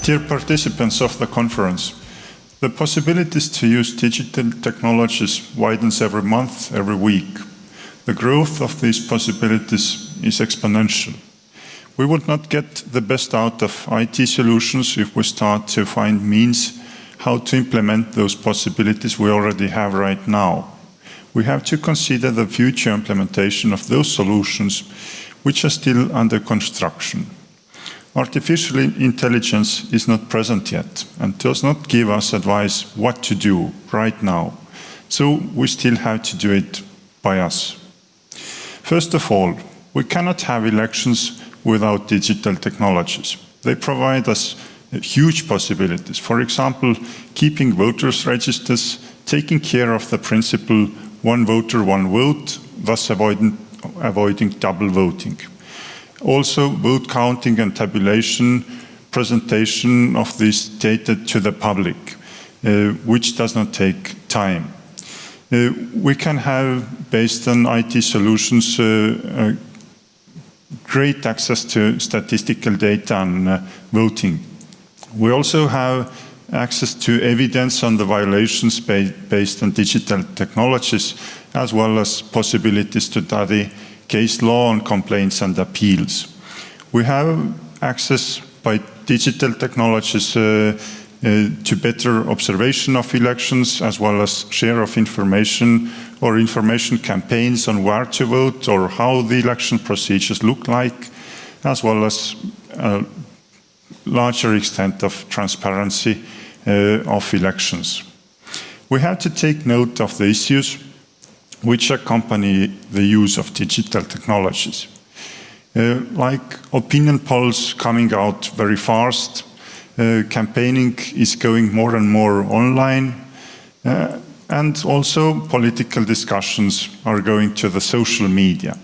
Dear participants of the conference, the possibilities to use digital technologies widens every month, every week. The growth of these possibilities is exponential. We would not get the best out of IT solutions if we start to find means how to implement those possibilities we already have right now. We have to consider the future implementation of those solutions which are still under construction. Artificial intelligence is not present yet and does not give us advice what to do right now, so we still have to do it by us. First of all, we cannot have elections without digital technologies. They provide us huge possibilities. For example, keeping voters' registers, taking care of the principle one voter, one vote, thus avoiding double voting. Also, vote counting and tabulation, presentation of this data to the public, which does not take time. We can have, based on IT solutions, great access to statistical data on voting. We also have access to evidence on the violations based on digital technologies, as well as possibilities to study case law on complaints and appeals. We have access by digital technologies to better observation of elections, as well as share of information or information campaigns on where to vote or how the election procedures look like, as well as a larger extent of transparency of elections. We have to take note of the issues which accompany the use of digital technologies. Like opinion polls coming out very fast, campaigning is going more and more online, and also political discussions are going to the social media.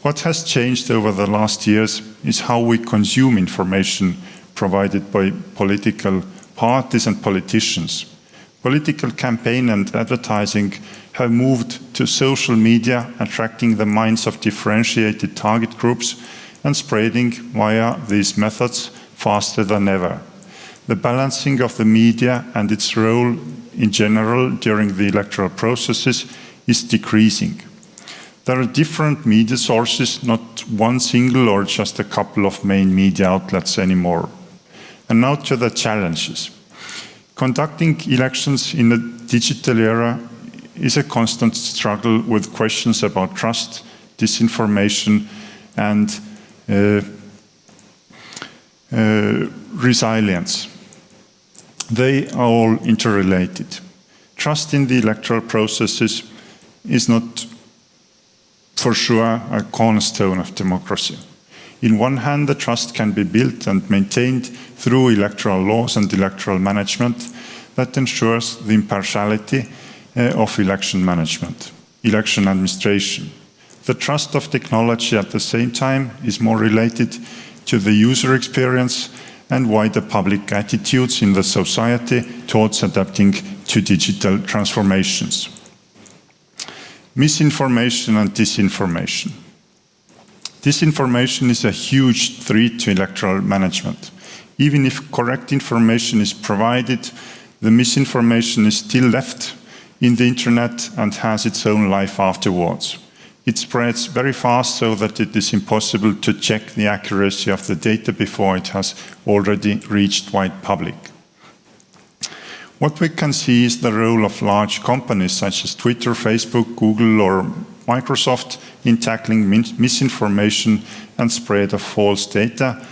What has changed over the last years is how we consume information provided by political parties and politicians. Political campaign and advertising have moved to social media, attracting the minds of differentiated target groups and spreading via these methods faster than ever. The balancing of the media and its role in general during the electoral processes is decreasing. There are different media sources, not one single or just a couple of main media outlets anymore. And now to the challenges. Conducting elections in a digital era is a constant struggle with questions about trust, disinformation, and resilience. They are all interrelated. Trust in the electoral processes is not for sure a cornerstone of democracy. In one hand, the trust can be built and maintained through electoral laws and electoral management that ensures the impartiality of election management, election administration. The trust of technology at the same time is more related to the user experience and wider public attitudes in the society towards adapting to digital transformations. Misinformation and disinformation. Disinformation is a huge threat to electoral management. Even if correct information is provided, the misinformation is still left in the internet and has its own life afterwards. It spreads very fast so that it is impossible to check the accuracy of the data before it has already reached wide public. What we can see is the role of large companies such as Twitter, Facebook, Google, or Microsoft in tackling misinformation and spread of false data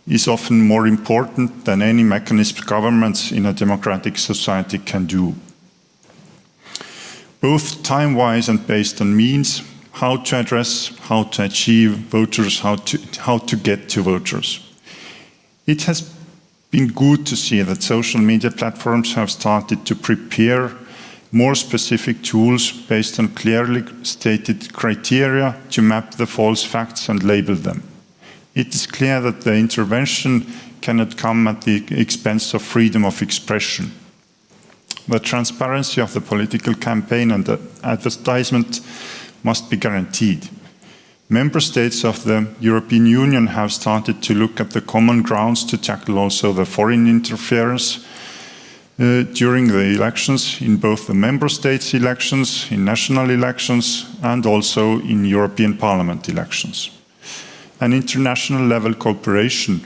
is often more important than any mechanism governments in a democratic society can do. Both time-wise and based on means, how to address, how to achieve voters, how to get to voters. It has been good to see that social media platforms have started to prepare more specific tools based on clearly stated criteria to map the false facts and label them. It is clear that the intervention cannot come at the expense of freedom of expression. The transparency of the political campaign and the advertisement must be guaranteed. Member states of the European Union have started to look at the common grounds to tackle also the foreign interference during the elections, in both the member states' elections, in national elections, and also in European Parliament elections. An international level cooperation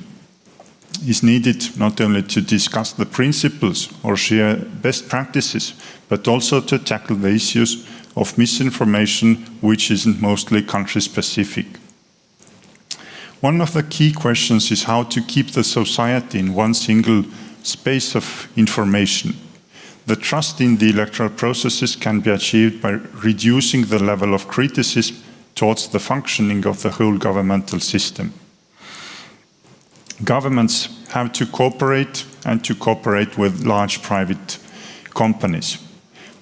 is needed not only to discuss the principles or share best practices, but also to tackle the issues of misinformation, which isn't mostly country-specific. One of the key questions is how to keep the society in one single space of information. The trust in the electoral processes can be achieved by reducing the level of criticism towards the functioning of the whole governmental system. Governments have to cooperate and to cooperate with large private companies.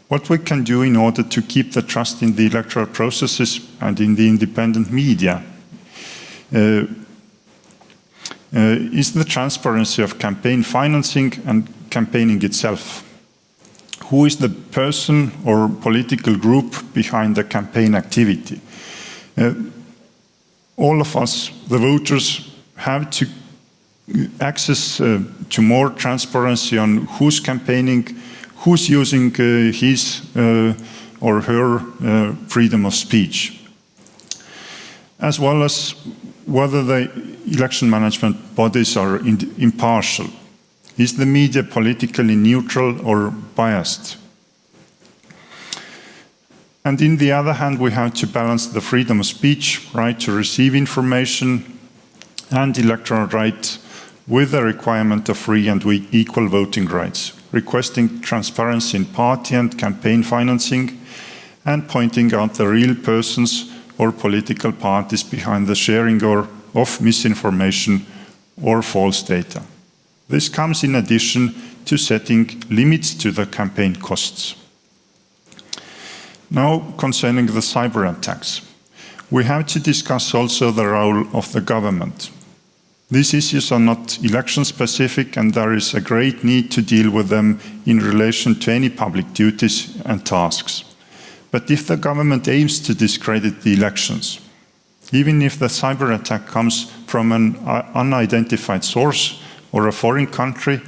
What we can do in order to keep the trust in the electoral processes and in the independent media is the transparency of campaign financing and campaigning itself. Who is the person or political group behind the campaign activity? All of us, the voters, have to access to more transparency on who's campaigning, who's using his or her freedom of speech, as well as whether the election management bodies are impartial. Is the media politically neutral or biased? And on the other hand, we have to balance the freedom of speech, right to receive information, and electoral rights with the requirement of free and equal voting rights, requesting transparency in party and campaign financing, and pointing out the real persons or political parties behind the sharing of misinformation or false data. This comes in addition to setting limits to the campaign costs. Now, concerning the cyber attacks, we have to discuss also the role of the government. These issues are not election-specific, and there is a great need to deal with them in relation to any public duties and tasks. But if the government aims to discredit the elections, even if the cyber attack comes from an unidentified source or a foreign country,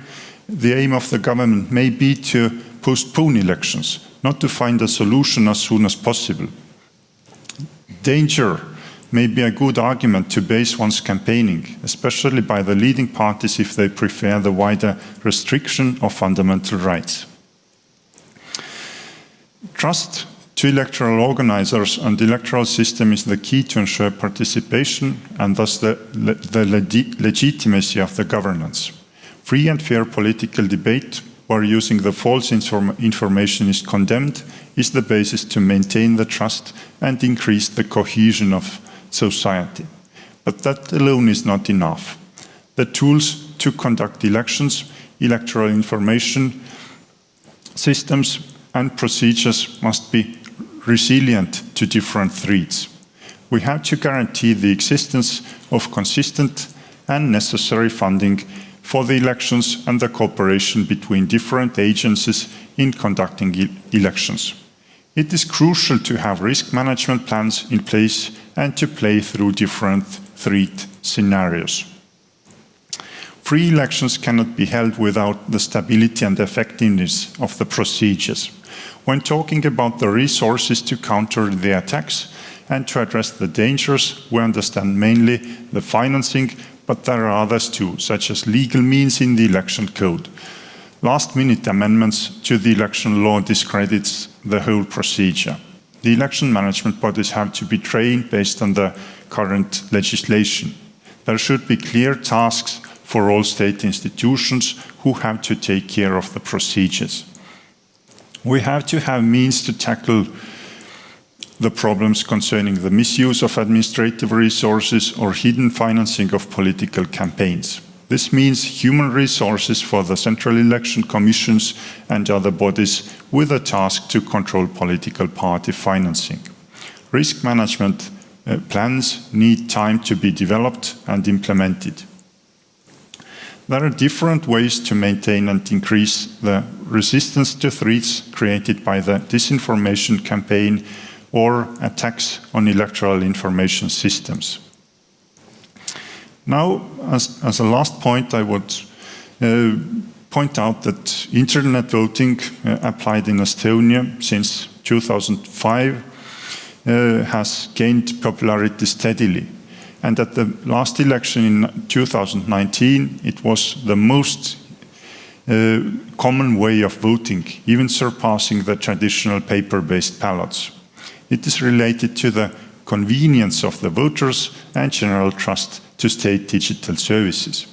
the aim of the government may be to postpone elections, not to find a solution as soon as possible. Danger may be a good argument to base one's campaigning, especially by the leading parties if they prefer the wider restriction of fundamental rights. Trust to electoral organizers and the electoral system is the key to ensure participation and thus the legitimacy of the governance. Free and fair political debate, where using the false information is condemned, is the basis to maintain the trust and increase the cohesion of society. But that alone is not enough. The tools to conduct elections, electoral information systems and procedures must be resilient to different threats. We have to guarantee the existence of consistent and necessary funding for the elections and the cooperation between different agencies in conducting elections. It is crucial to have risk management plans in place and to play through different threat scenarios. Free elections cannot be held without the stability and effectiveness of the procedures. When talking about the resources to counter the attacks and to address the dangers, we understand mainly the financing, but there are others too, such as legal means in the election code. Last-minute amendments to the election law discredits the whole procedure. The election management bodies have to be trained based on the current legislation. There should be clear tasks for all state institutions who have to take care of the procedures. We have to have means to tackle the problems concerning the misuse of administrative resources or hidden financing of political campaigns. This means human resources for the central election commissions and other bodies with a task to control political party financing. Risk management plans need time to be developed and implemented. There are different ways to maintain and increase the resistance to threats created by the disinformation campaign or attacks on electoral information systems. Now, as a last point, I would point out that internet voting applied in Estonia since 2005 has gained popularity steadily. And at the last election in 2019, it was the most common way of voting, even surpassing the traditional paper-based ballots. It is related to the convenience of the voters and general trust to state digital services.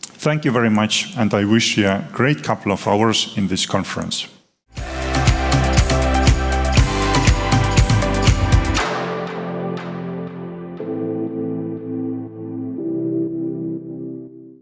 Thank you very much, and I wish you a great couple of hours in this conference.